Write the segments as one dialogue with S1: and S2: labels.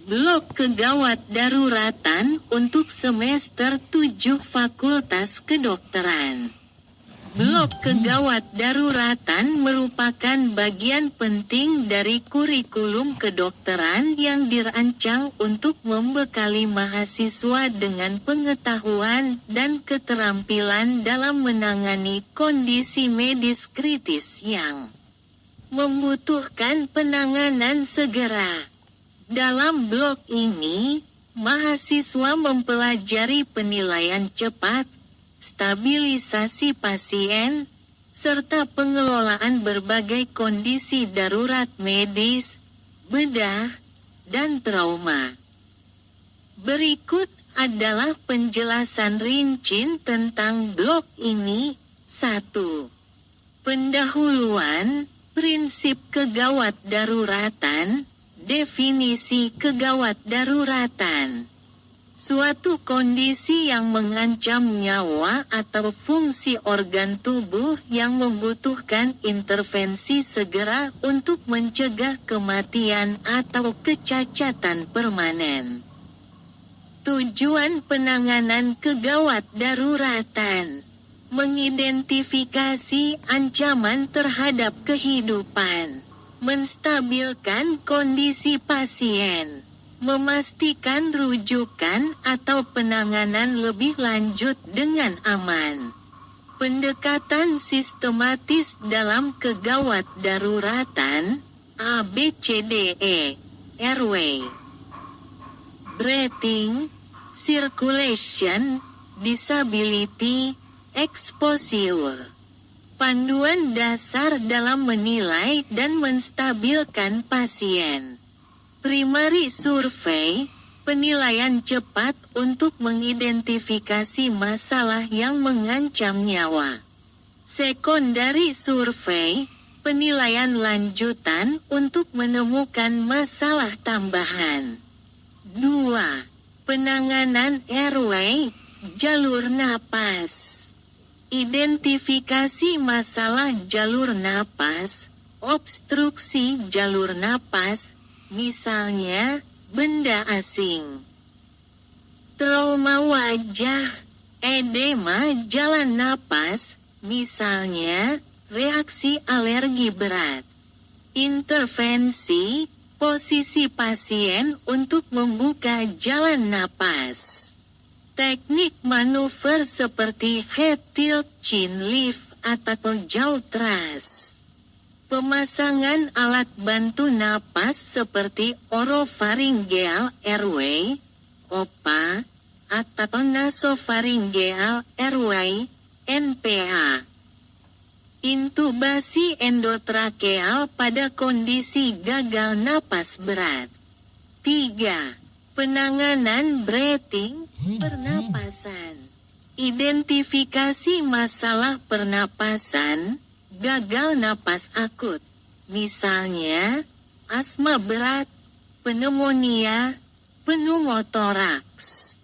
S1: Blok kegawat daruratan untuk semester 7 Fakultas Kedokteran. Blok kegawat daruratan merupakan bagian penting dari kurikulum kedokteran yang dirancang untuk membekali mahasiswa dengan pengetahuan dan keterampilan dalam menangani kondisi medis kritis yang membutuhkan penanganan segera. Dalam blok ini, mahasiswa mempelajari penilaian cepat, stabilisasi pasien, serta pengelolaan berbagai kondisi darurat medis, bedah, dan trauma. Berikut adalah penjelasan rinci tentang blok ini. 1. Pendahuluan, prinsip kegawat daruratan. Definisi kegawat daruratan. Suatu kondisi yang mengancam nyawa atau fungsi organ tubuh yang membutuhkan intervensi segera untuk mencegah kematian atau kecacatan permanen. Tujuan penanganan kegawat daruratan: mengidentifikasi ancaman terhadap kehidupan, menstabilkan kondisi pasien, memastikan rujukan atau penanganan lebih lanjut dengan aman. Pendekatan sistematis dalam kegawat daruratan, ABCDE, airway, breathing, circulation, disability, exposure. Panduan dasar dalam menilai dan menstabilkan pasien. Primary survey, penilaian cepat untuk mengidentifikasi masalah yang mengancam nyawa. Secondary survey, penilaian lanjutan untuk menemukan masalah tambahan. 2. Penanganan airway, jalur napas. Identifikasi masalah jalur napas, obstruksi jalur napas, misalnya benda asing. Trauma wajah, edema jalan napas, misalnya reaksi alergi berat. Intervensi, posisi pasien untuk membuka jalan napas. Teknik manuver seperti head tilt, chin lift, atau jaw thrust. Pemasangan alat bantu napas seperti oropharyngeal airway, OPA, atau nasopharyngeal airway, NPA. Intubasi endotrakeal pada kondisi gagal napas berat. 3. Penanganan breathing, pernapasan. Identifikasi masalah pernapasan, gagal napas akut, misalnya asma berat, pneumonia, pneumotoraks.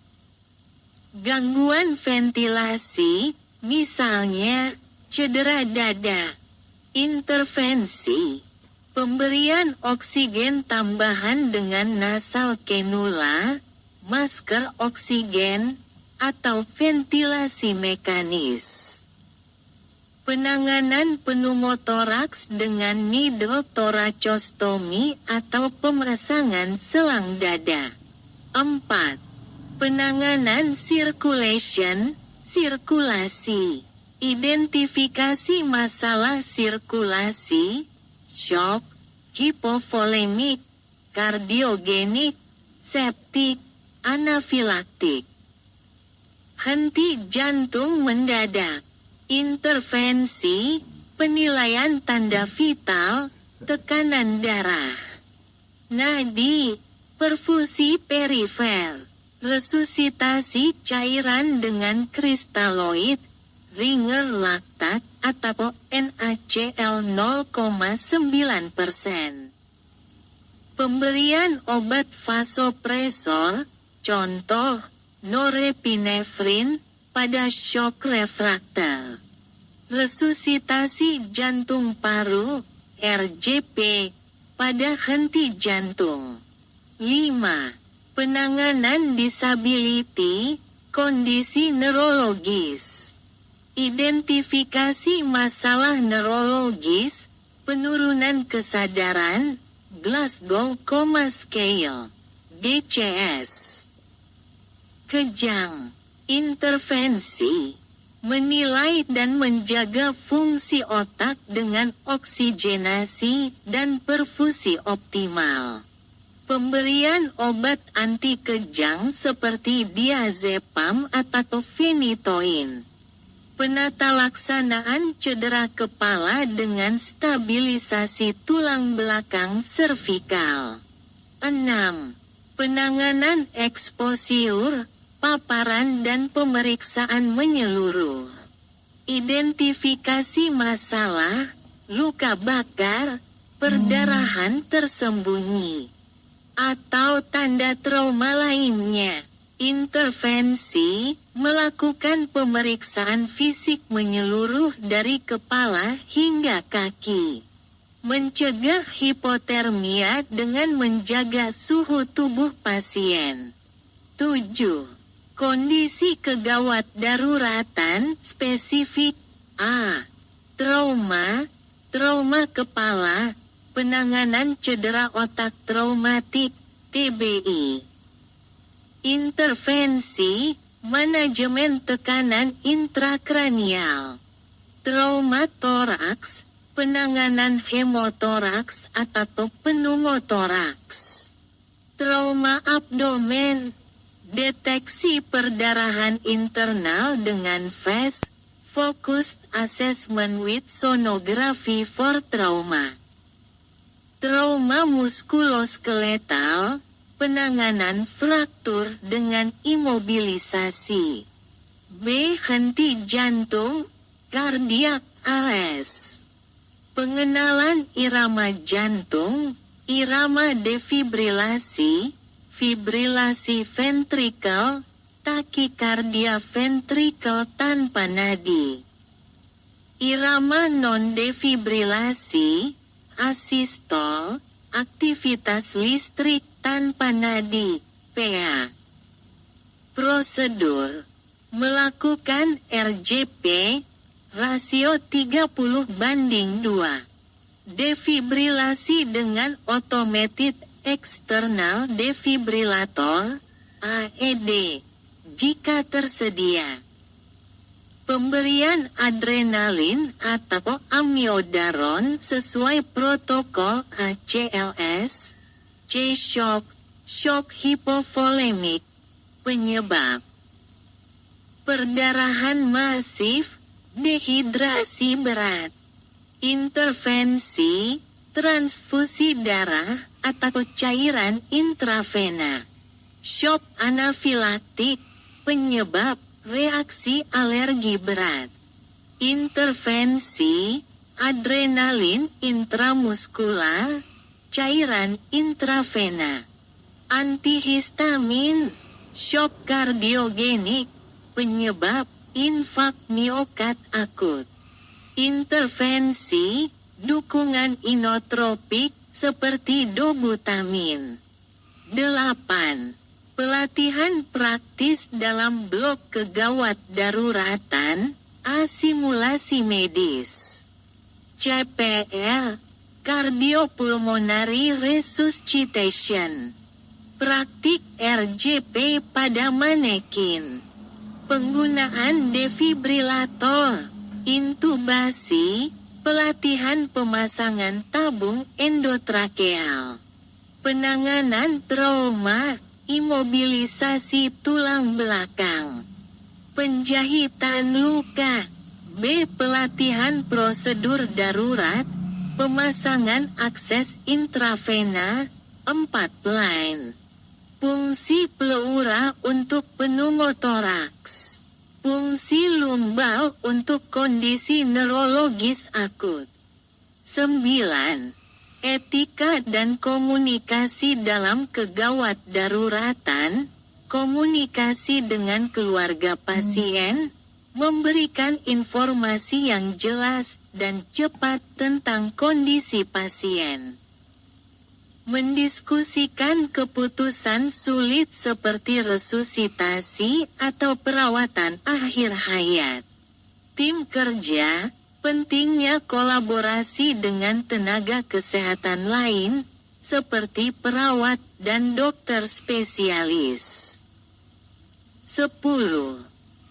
S1: Gangguan ventilasi, misalnya cedera dada. Intervensi, pemberian oksigen tambahan dengan nasal cannula, masker oksigen, atau ventilasi mekanis. Penanganan pneumotoraks dengan needle thoracostomy atau pemasangan selang dada. 4. Penanganan circulation, sirkulasi. Identifikasi masalah sirkulasi, shock, hipovolemik, kardiogenik, septik, anafilaktik. Henti jantung mendadak. Intervensi, penilaian tanda vital, tekanan darah. Nadi, perfusi perifer, resusitasi cairan dengan kristaloid, ringer laktat atau NaCl 0,9%. Pemberian obat vasopresor, contoh norepinefrin, pada shock refraktal. Resusitasi jantung paru, RJP, pada henti jantung. 5. Penanganan disability, kondisi neurologis. Identifikasi masalah neurologis, penurunan kesadaran, Glasgow Coma Scale, GCS. Kejang, intervensi, menilai dan menjaga fungsi otak dengan oksigenasi dan perfusi optimal. Pemberian obat anti kejang seperti diazepam atau phenytoin. Penatalaksanaan cedera kepala dengan stabilisasi tulang belakang servikal. 6. Penanganan eksposur, paparan dan pemeriksaan menyeluruh. Identifikasi masalah, luka bakar, perdarahan tersembunyi, atau tanda trauma lainnya. Intervensi, melakukan pemeriksaan fisik menyeluruh dari kepala hingga kaki. Mencegah hipotermia dengan menjaga suhu tubuh pasien. 7. Kondisi kegawat daruratan spesifik. A. Trauma, trauma kepala, penanganan cedera otak traumatik, TBI. Intervensi, manajemen tekanan intrakranial. Trauma toraks, penanganan hemotoraks atau pneumotoraks. Trauma abdomen, deteksi perdarahan internal dengan FAST, Focused Assessment with Sonography for Trauma. Trauma muskuloskeletal, penanganan fraktur dengan imobilisasi. B. Henti jantung, cardiac arrest. Pengenalan irama jantung, irama defibrilasi, fibrilasi ventrikel, takikardia ventrikel tanpa nadi. Irama non-defibrilasi, asistol, aktivitas listrik tanpa nadi, PA. Prosedur, melakukan RJP, rasio 30:2. Defibrilasi dengan automated external defibrillator, AED, jika tersedia. Pemberian adrenalin atau amiodaron sesuai protokol ACLS, C-shock, shock hipovolemik. Penyebab perdarahan masif, dehidrasi berat. Intervensi, transfusi darah atau cairan intravena. Shock anafilaktik, penyebab reaksi alergi berat. Intervensi, adrenalin intramuskular, cairan intravena. Antihistamin, shock kardiogenik, penyebab infak miokard akut. Intervensi, dukungan inotropik seperti dobutamin. 8. Pelatihan praktis dalam blok kegawat daruratan, asimulasi medis. CPR, Cardiopulmonary Resuscitation. Praktik RJP pada manekin. Penggunaan defibrilator, intubasi, pelatihan pemasangan tabung endotrakeal. Penanganan trauma, imobilisasi tulang belakang. Penjahitan luka. B. Pelatihan prosedur darurat, pemasangan akses intravena, 4 line. Fungsi pleura untuk pneumotoraks. Fungsi lumbal untuk kondisi neurologis akut. 9. Etika dan komunikasi dalam kegawat daruratan, komunikasi dengan keluarga pasien, memberikan informasi yang jelas dan cepat tentang kondisi pasien. Mendiskusikan keputusan sulit seperti resusitasi atau perawatan akhir hayat. Tim kerja, pentingnya kolaborasi dengan tenaga kesehatan lain, seperti perawat dan dokter spesialis. 10.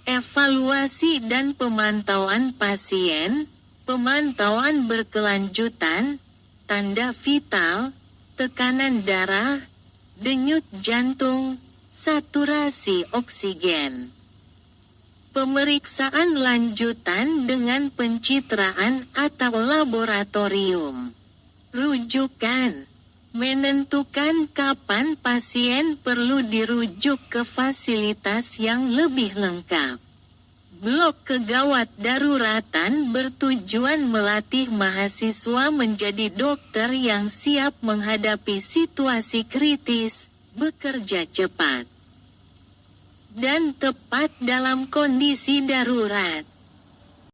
S1: Evaluasi dan pemantauan pasien, pemantauan berkelanjutan, tanda vital, tekanan darah, denyut jantung, saturasi oksigen. Pemeriksaan lanjutan dengan pencitraan atau laboratorium. Rujukan. Menentukan kapan pasien perlu dirujuk ke fasilitas yang lebih lengkap. Blok kegawat daruratan bertujuan melatih mahasiswa menjadi dokter yang siap menghadapi situasi kritis, bekerja cepat, dan tepat dalam kondisi darurat.